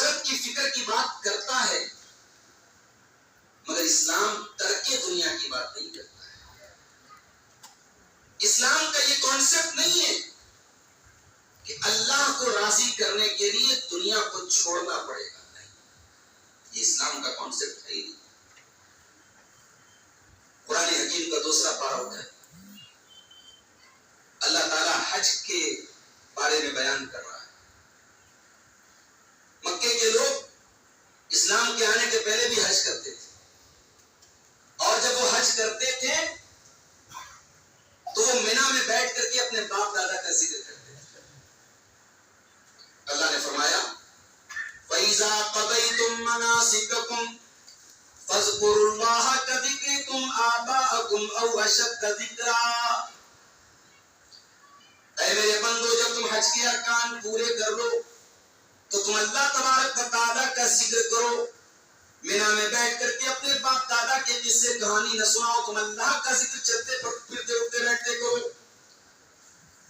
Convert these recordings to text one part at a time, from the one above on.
آخرت کی فکر کی بات کرتا ہے، مگر اسلام ترک دنیا کی بات نہیں کرتا ہے۔ اسلام کا یہ کانسیپٹ نہیں ہے کہ اللہ کو راضی کرنے کے لیے دنیا کو چھوڑنا پڑے گا، نہیں، یہ اسلام کا کانسیپٹ ہے ہی نہیں۔ قرآن حکیم کا دوسرا پارہ ہوتا ہے، اللہ تعالیٰ حج کے بارے میں بیان کر رہا ہے۔ مکے کے لوگ اسلام کے آنے کے پہلے بھی حج کرتے تھے، اور جب وہ حج کرتے تھے تو وہ مینا میں بیٹھ کر کے اپنے باپ دادا کا ذکر کرتے تھے۔ اللہ نے فرمایا وَإِذَا قَضَيْتُم مَّنَاسِكَكُمْ فَاذْكُرُوا اللَّهَ كَذِكْرِكُمْ آبَاءَكُمْ أَوْ أَشَدَّ ذِكْرًا۔ اے میرے بندو، جب تم حج کے ارکان پورے کر لو تو تم اللہ تبارک و تعالیٰ کا ذکر کرو، مینا میں بیٹھ کر کے اپنے باپ دادا کے قصے کہانی نہ سناؤ، تم اللہ کا ذکر چلتے پھرتے اٹھتے بیٹھتے کرو۔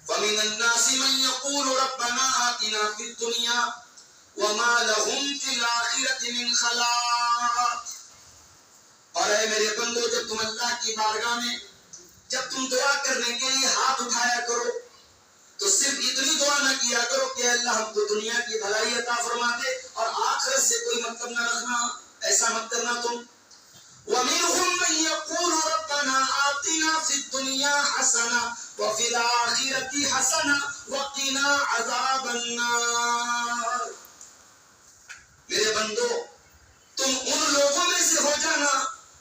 وَمِنَ النَّاسِ مَن يَقُولُ رَبَّنَا آتِنَا فِي الدُّنْيَا وَمَا لَهُمْ فِي الْآخِرَةِ مِنْ خَلَاقٍ۔ اور اے میرے بندو، جب تم اللہ کی بارگاہ میں جب تم دعا کرنے کے لیے ہاتھ اٹھایا کرو تو صرف اتنی دعا نہ کیا کرو کہ اللہ ہم کو دنیا کی بھلائی عطا فرما دے اور آخرت سے کوئی مطلب نہ رکھنا، ایسا مت کرنا تم۔ وَمِنْهُمْ مَن يَقُولُ رَبَّنَا آتِنَا فِي الدُّنْيَا حَسَنَةً وَفِي الْآخِرَةِ حَسَنَةً وَقِنَا عَذَابَ النَّارِ۔ میرے بندو، تم ان لوگوں میں سے ہو جانا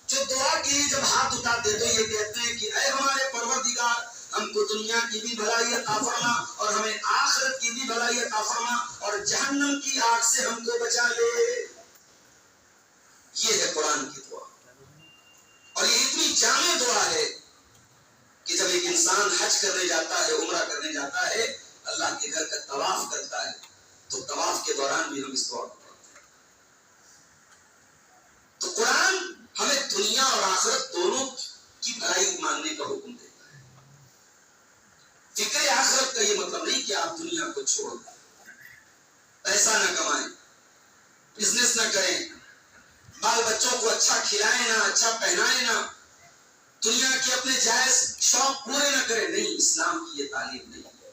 جو دعا کے لیے جب ہاتھ اٹھاتے تو یہ کہتے ہیں کہ اے ہمارے پروردگار، ہم کو دنیا کی بھی بھلائی عطا فرما اور ہمیں آخرت کی بھی بھلائی عطا فرما اور جہنم کی آگ سے ہم کو بچا لے۔ یہ ہے قرآن کی دعا، اور یہ اتنی جامع دعا ہے کہ جب ایک انسان حج کرنے جاتا ہے، عمرہ کرنے جاتا ہے، اللہ کے گھر کا طواف کرتا ہے، تو طواف کے دوران بھی ہم اس دعا کو پڑھتے ہیں۔ تو قرآن ہمیں دنیا اور آخرت دونوں کی بھلائی ماننے کا حکم دیتا ہے۔ فکر آخرت کا یہ مطلب نہیں کہ آپ دنیا کو چھوڑ دیں، پیسہ نہ کمائیں، بزنس نہ کریں، بال بچوں کو اچھا کھلائیں نہ، اچھا پہنائیں نہ، دنیا کے اپنے جائز شوق پورے نہ کریں، نہیں، اسلام کی یہ تعلیم نہیں ہے۔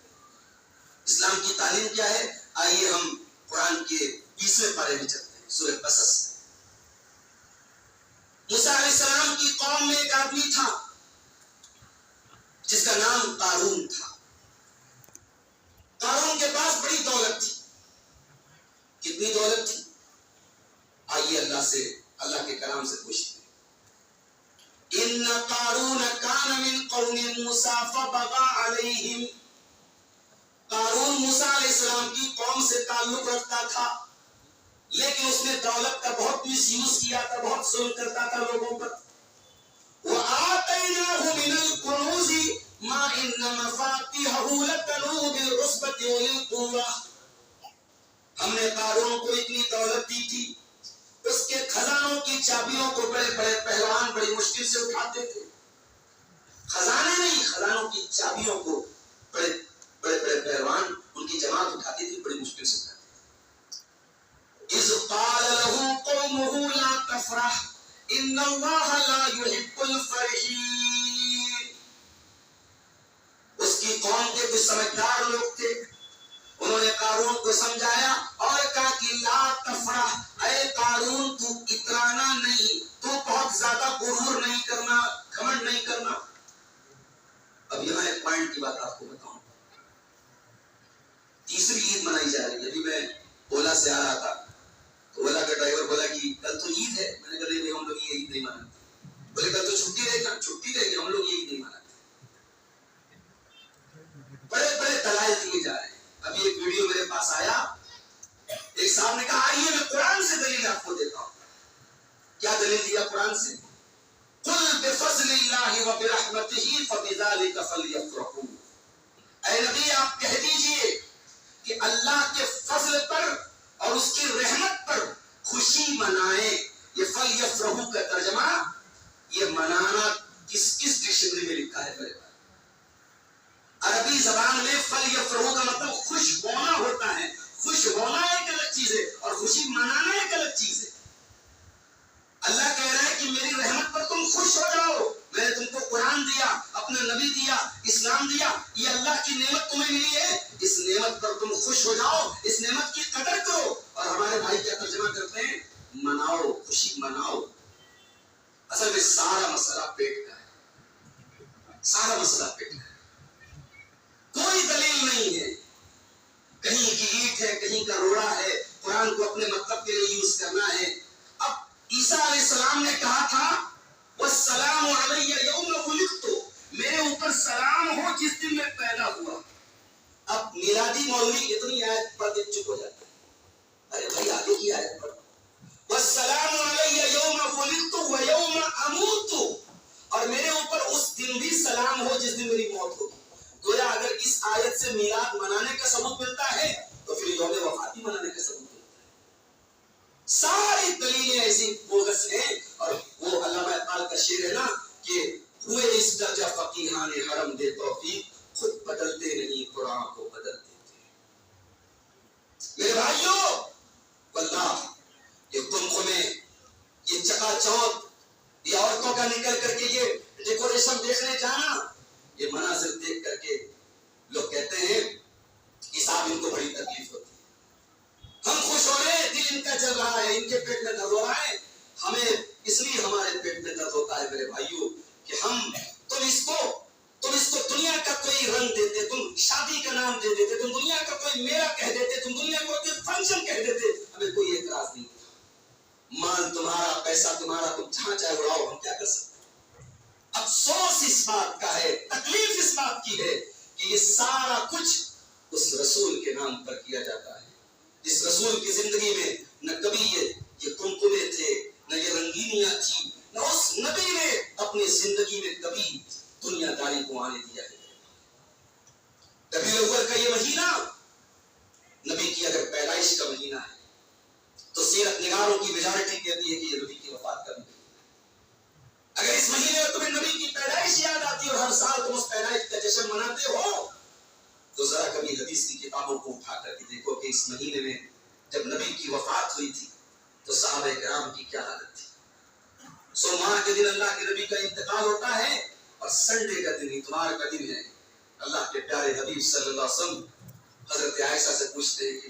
اسلام کی تعلیم کیا ہے؟ آئیے ہم قرآن کے 20ویں پارے میں چلتے ہیں، سورہ قصص۔ موسیٰ علیہ السلام کی قوم میں ایک آدمی تھا جس کا نام قارون تھا۔ قارون کے پاس بڑی دولت تھی۔ کتنی دولت تھی؟ آئیے اللہ کے کلام سے پوچھتے ہیں۔ ان قارون کان من قوم موسیٰ فبغى علیہم۔ قارون موسیٰ علیہ السلام کی قوم سے تعلق رکھتا تھا، لیکن اس نے دولت کا بہت مس یوز کیا تھا، بہت ظلم کرتا تھا لوگوں پر۔ وَآتَيْنَاهُ مِنَ الْكُنُوزِ مَا إِنَّ مَفَاتِحَهُ لَتَنُوءُ بِالْعُصْبَةِ أُولِي الْقُوَّةِ۔ ہم نے قارون کو اتنی دولت دی تھی، اس کے خزانوں کی چابیوں کو بڑے بڑے پہلوان بڑی مشکل سے اٹھاتے تھے۔ خزانے نہیں، خزانوں کی چابیوں کو بڑے بڑے پہلوان ان کی جماعت اٹھاتی تھی، بڑی مشکل سے اٹھاتے تھے۔ اِذْ قَالَ لَهُ قَوْمُهُ لَا تَفْرَحْ إِنَّ اللَّهَ لَا يُحِبُّ الْفَرِحِينَ۔ اس کی قوم کے کچھ سمجھدار لوگ تھے، انہوں نے قارون کو سمجھایا اور کہا کہ لا تفرح، اے قارون تو اترانا نہیں، تو بہت زیادہ غرور نہیں کرنا، گھمنڈ نہیں کرنا۔ اب یہاں ایک پوائنٹ کی بات آپ کو بتاؤں، تیسری عید منائی جا رہی ہے۔ ابھی میں اولا سے آ رہا تھا تو اولا کا ڈرائیور بولا کہ کل تو عید ہے، میں نے کہا نہیں ہم لوگ یہ عید نہیں مناتے۔ بولے کل تو چھٹی رہے گا، چھٹی رہے گی، ہم لوگ یہ عید نہیں مناتے۔ بڑے بڑے دلائل دیے جا رہے ہیں۔ ابھی ایک ویڈیو میرے پاس آیا، ایک صاحب نے کہا آئیے میں قرآن سے دلیل آپ کو دیتا ہوں۔ کیا دلیل دیا قرآن سے؟ قُلْ بِفَضْلِ اللَّهِ وَبِرَحْمَتِهِ فَبِذَلِكَ فَلْيَفْرَحُوا۔ اے نبی آپ کہہ دیجئے کہ اللہ کے فضل پر اور اس کی رحمت پر خوشی منائیں۔ یہ فَلْيَفْرَحُوا کا ترجمہ، یہ منانا کس ڈکشنری میں لکھا ہے میرے پاس؟ عربی زبان میں فَلْيَفْرَحُوا کا مطلب خوش ہونا ہوتا ہے۔ خوش ہونا ایک الگ چیز ہے اور خوشی منانا ایک الگ چیز ہے. اللہ کہہ رہا ہے کہ میری رحمت پر تم خوش ہو جاؤ. میں نے تم کو قرآن دیا، اپنا نبی دیا، اسلام دیا، یہ اللہ کی نعمت تمہیں ملی ہے، اس نعمت پر تم خوش ہو جاؤ، اس نعمت کی قدر کرو. اور ہمارے بھائی کیا ترجمہ کرتے ہیں؟ مناؤ، خوشی مناؤ. اصل میں سارا مسئلہ پیٹ کا ہے، سارا مسئلہ پیٹ کا ہے. کوئی دلیل نہیں ہے. کہیں کی اینٹ ہے، کہیں کا روڑا ہے، قرآن کو اپنے مطلب کے لیے یوز کرنا ہے. اب عیسیٰ علیہ السلام نے کہا تھا والسلام علی یوم ولدت، میرے اوپر سلام ہو جس دن میں پیدا ہوا. اب میلادی مولوی اتنی آیت پڑھ کے چپ ہو جاتا ہے. ارے بھائی آگے کی آیت پڑھ. والسلام علی یوم ولدت ویوم اموت، اور میرے اوپر اس دن بھی سلام ہو جس دن میری موت ہوگی. گویا اگر اس آیت سے میلاد منانے کا ثبوت ملتا ہے تو پھر یوم وفات منانے کا ثبوت ملتا ہے. ساری دلیلیں ایسی بوگس ہیں. اور وہ علامہ اقبال کا شعر ہے نا کہ ہوئے اس درجہ فقیہان حرم دے توفیق، خود بدلتے نہیں قرآن کو بدل دیتے. میرے بھائیوں، واللہ یہ قمقمے، یہ چکا چوک، یہ عورتوں کا نکل کر کے یہ ڈیکوریشن دیکھنے جانا، یہ مناظر دیکھ کر کے لوگ کہتے ہیں کہ صاحب ان کو بڑی تکلیف ہوتی ہے. ہم خوش ہو رہے ہیں، دل ان کا چل رہا ہے، ان کے پیٹ میں درد ہو رہا ہے. ہمیں اس لیے ہمارے پیٹ میں درد ہوتا ہے میرے بھائیوں کہ تم اس کو دنیا کا کوئی رنگ دیتے، تم شادی کا نام دے دیتے، تم دنیا کا کوئی میلہ کہہ دیتے، تم دنیا کو کوئی فنکشن کہہ دیتے، ہمیں کوئی اعتراض نہیں. مال تمہارا، پیسہ تمہارا، تم جہاں چاہے اڑاؤ، ہم کیا کر سکتے. افسوس اس بات کا ہے، تکلیف اس بات کی ہے کہ یہ سارا کچھ اس رسول کے نام پر کیا جاتا ہے. اس رسول کی زندگی میں نہ کبھی یہ کمکمے تھے، نہ یہ رنگینیاں تھی، نہ اس نبی نے اپنی زندگی میں کبھی دنیا داری کو آنے دیا ہے. ربیع الاول کا یہ مہینہ نبی کی اگر پیدائش کا مہینہ ہے تو سیرت نگاروں کی میجارٹی کہتی ہے کہ یہ نبی کی وفات کا مہینہ. اگر اس مہینے میں تمہیں نبی کی پیدائش یاد آتی اور ہر سال تم اس پیدائش کا جشن مناتے ہو تو ذرا کبھی حدیث کی کتابوں کو اٹھا کر کے دیکھو کہ اس مہینے میں جب نبی کی وفات ہوئی تھی تو صحابہ کرام کی کیا حالت تھی. سوموار کے دن اللہ کے نبی کا انتقال ہوتا ہے اور سنڈے کا دن اتوار کا دن ہے. اللہ کے پیارے حبیب صلی اللہ علیہ وسلم حضرت عائشہ سے پوچھتے ہیں کہ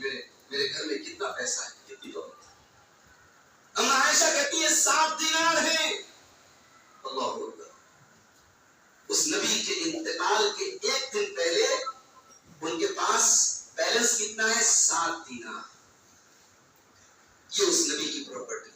میرے گھر میں کتنا پیسہ ہے، کتنی دولت ہے. اما عائشہ کہتی ہے 7 دینار ہیں. اللہ اکبر. اس نبی کے انتقال کے ایک دن پہلے ان کے پاس بیلنس کتنا ہے؟ 7 دینار. یہ اس نبی کی پراپرٹی.